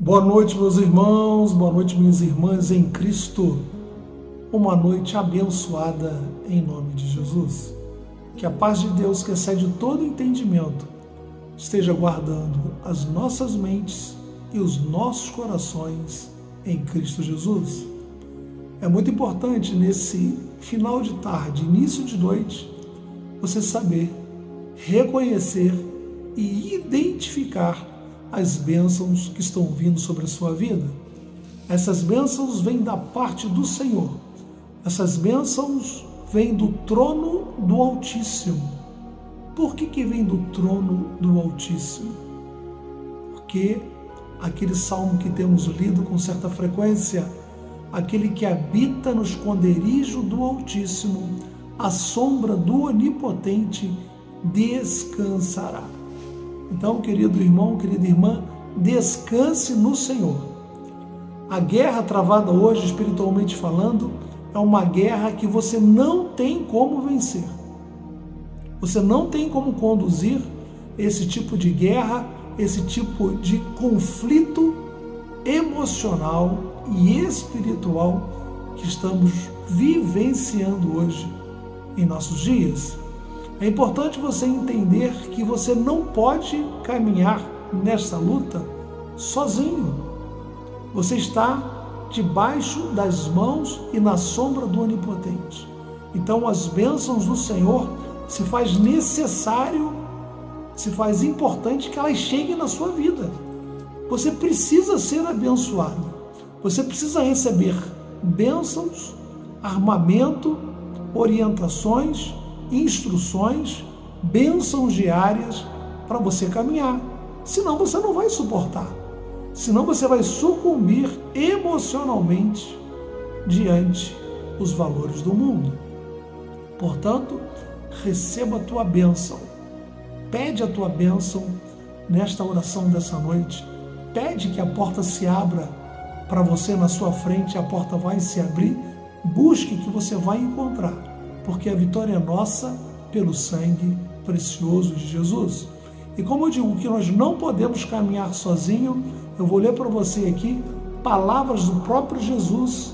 Boa noite, meus irmãos, boa noite, minhas irmãs em Cristo. Uma noite abençoada em nome de Jesus. Que a paz de Deus, que excede todo entendimento, esteja guardando as nossas mentes e os nossos corações em Cristo Jesus. É muito importante nesse final de tarde, início de noite, você saber reconhecer e identificar as bênçãos que estão vindo sobre a sua vida. Essas bênçãos vêm da parte do Senhor. Essas bênçãos vêm do trono do Altíssimo. Por que vem do trono do Altíssimo? Porque aquele salmo que temos lido com certa frequência, aquele que habita no esconderijo do Altíssimo, à sombra do Onipotente descansará. Então, querido irmão, querida irmã, descanse no Senhor. A guerra travada hoje, espiritualmente falando, é uma guerra que você não tem como vencer. Você não tem como conduzir esse tipo de guerra, esse tipo de conflito emocional e espiritual que estamos vivenciando hoje em nossos dias. É importante você entender que você não pode caminhar nessa luta sozinho. Você está debaixo das mãos e na sombra do Onipotente. Então as bênçãos do Senhor se faz necessário, se faz importante que elas cheguem na sua vida. Você precisa ser abençoado. Você precisa receber bênçãos, armamento, orientações, instruções, bênçãos diárias para você caminhar. Senão você não vai suportar. Senão você vai sucumbir emocionalmente diante dos valores do mundo. Portanto, receba a tua bênção. Pede a tua bênção nesta oração dessa noite. Pede que a porta se abra para você na sua frente, a porta vai se abrir. Busque que você vai encontrar. Porque a vitória é nossa pelo sangue precioso de Jesus. E como eu digo que nós não podemos caminhar sozinho, eu vou ler para você aqui palavras do próprio Jesus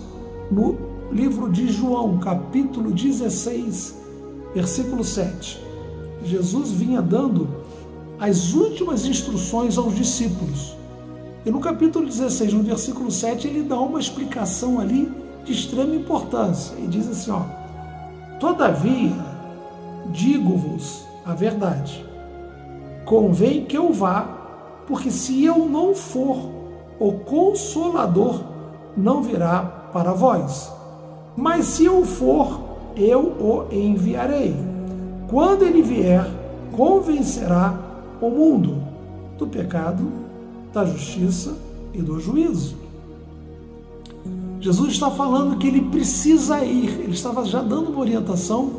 no livro de João, capítulo 16, versículo 7. Jesus vinha dando as últimas instruções aos discípulos. E no capítulo 16, no versículo 7, ele dá uma explicação ali de extrema importância. E diz assim, todavia, digo-vos a verdade, convém que eu vá, porque se eu não for, o Consolador não virá para vós. Mas se eu for, eu o enviarei. Quando ele vier, convencerá o mundo do pecado, da justiça e do juízo. Jesus está falando que ele precisa ir, ele estava já dando uma orientação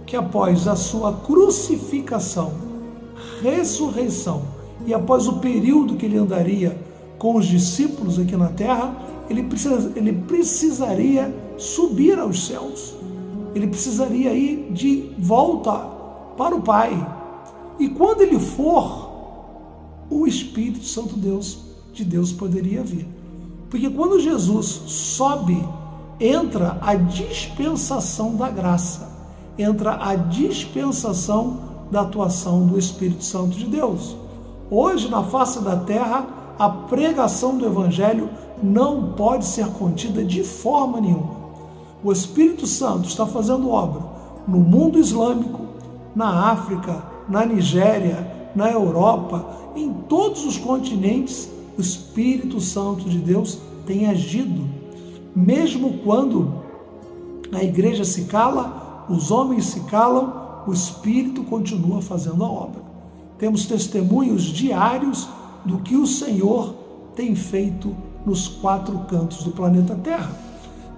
que após a sua crucificação, ressurreição e após o período que ele andaria com os discípulos aqui na terra, ele precisaria subir aos céus, ele precisaria ir de volta para o Pai. E quando ele for, o Espírito Santo de Deus poderia vir. Porque quando Jesus sobe, entra a dispensação da graça, entra a dispensação da atuação do Espírito Santo de Deus. Hoje, na face da terra, a pregação do Evangelho não pode ser contida de forma nenhuma. O Espírito Santo está fazendo obra no mundo islâmico, na África, na Nigéria, na Europa, em todos os continentes. O Espírito Santo de Deus tem agido. Mesmo quando a igreja se cala, os homens se calam, o Espírito continua fazendo a obra. Temos testemunhos diários do que o Senhor tem feito nos 4 cantos do planeta Terra.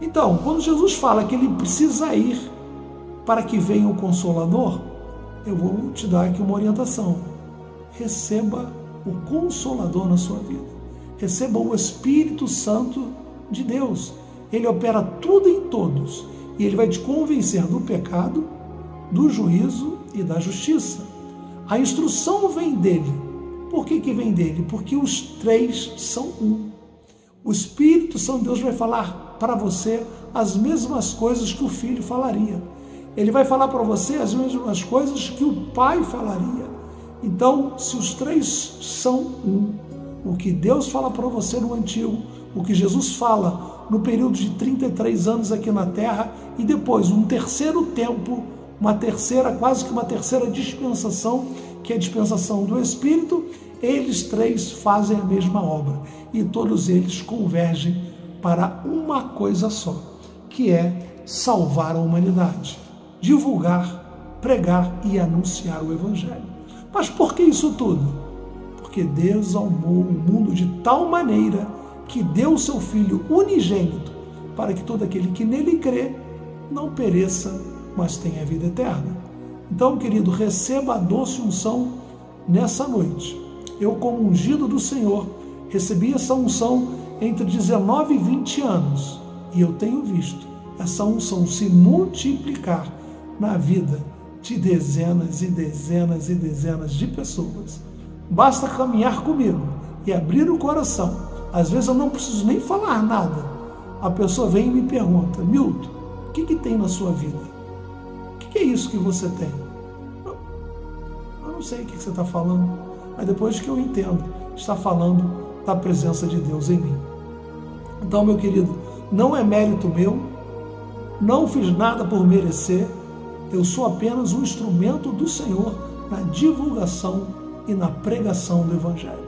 Então, quando Jesus fala que ele precisa ir para que venha o Consolador, eu vou te dar aqui uma orientação. Receba o Consolador na sua vida. Receba o Espírito Santo de Deus. Ele opera tudo em todos. E ele vai te convencer do pecado, do juízo e da justiça. A instrução vem dele. Por que vem dele? Porque os três são um. O Espírito Santo de Deus vai falar para você as mesmas coisas que o Filho falaria. Ele vai falar para você as mesmas coisas que o Pai falaria. Então, se os três são um, o que Deus fala para você no Antigo, o que Jesus fala no período de 33 anos aqui na Terra, e depois um terceiro tempo, quase que uma terceira dispensação, que é a dispensação do Espírito, eles três fazem a mesma obra e todos eles convergem para uma coisa só, que é salvar a humanidade, divulgar, pregar e anunciar o Evangelho. Mas por que isso tudo? Porque Deus amou o mundo de tal maneira que deu o seu Filho unigênito para que todo aquele que nele crê não pereça, mas tenha vida eterna. Então, querido, receba a doce unção nessa noite. Eu, como ungido do Senhor, recebi essa unção entre 19 e 20 anos e eu tenho visto essa unção se multiplicar na vida de dezenas e dezenas e dezenas de pessoas. Basta caminhar comigo e abrir o coração. Às vezes eu não preciso nem falar nada. A pessoa vem e me pergunta: Milton, o que tem na sua vida? O que é isso que você tem? Eu não sei o que você está falando. Mas depois que eu entendo, está falando da presença de Deus em mim. Então, meu querido, não é mérito meu, não fiz nada por merecer, eu sou apenas um instrumento do Senhor na divulgação e na pregação do Evangelho.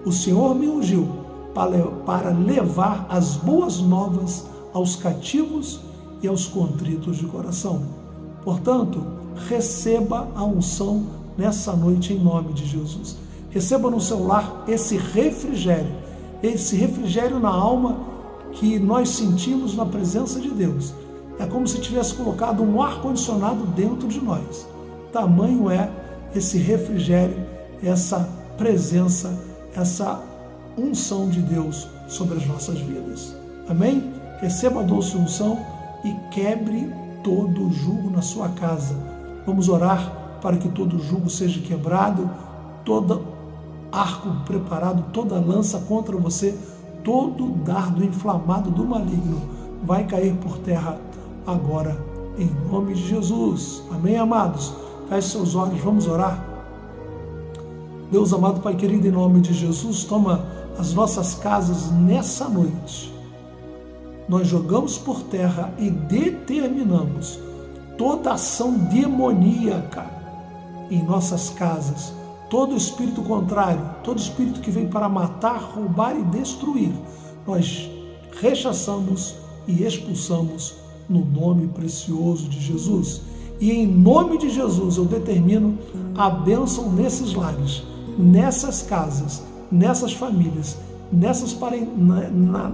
O Senhor me ungiu para levar as boas novas aos cativos e aos contritos de coração. Portanto, receba a unção nessa noite em nome de Jesus. Receba no seu lar esse refrigério na alma que nós sentimos na presença de Deus. É como se tivesse colocado um ar-condicionado dentro de nós. Tamanho é esse refrigério, essa presença, essa unção de Deus sobre as nossas vidas. Amém? Receba a doce unção e quebre todo o jugo na sua casa. Vamos orar para que todo jugo seja quebrado, todo arco preparado, toda lança contra você, todo dardo inflamado do maligno vai cair por terra agora, em nome de Jesus. Amém, amados? Feche seus olhos, vamos orar. Deus amado, Pai querido, em nome de Jesus, toma as nossas casas nessa noite. Nós jogamos por terra e determinamos toda ação demoníaca em nossas casas, todo espírito contrário, todo espírito que vem para matar, roubar e destruir, nós rechaçamos e expulsamos no nome precioso de Jesus. E em nome de Jesus eu determino a bênção nesses lares, nessas casas, nessas famílias, na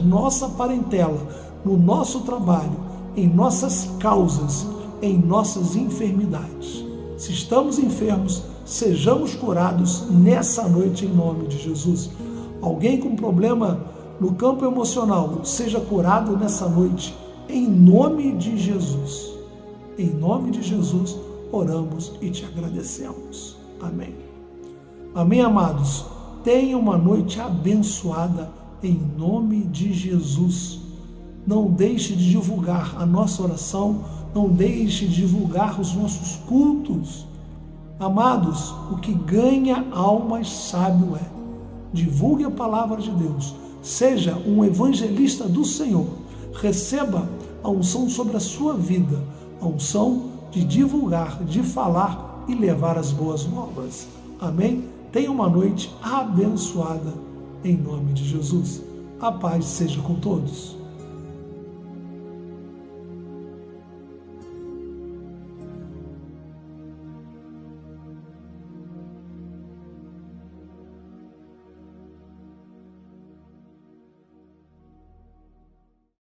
nossa parentela, no nosso trabalho, em nossas causas, em nossas enfermidades. Se estamos enfermos, sejamos curados nessa noite em nome de Jesus. Alguém com problema no campo emocional, seja curado nessa noite em nome de Jesus. Em nome de Jesus, oramos e te agradecemos. Amém. Amém, amados? Tenha uma noite abençoada em nome de Jesus. Não deixe de divulgar a nossa oração, não deixe de divulgar os nossos cultos. Amados, o que ganha almas sábio é: divulgue a palavra de Deus, seja um evangelista do Senhor, receba a unção sobre a sua vida, a unção de divulgar, de falar e levar as boas novas. Amém? Tenha uma noite abençoada em nome de Jesus. A paz seja com todos.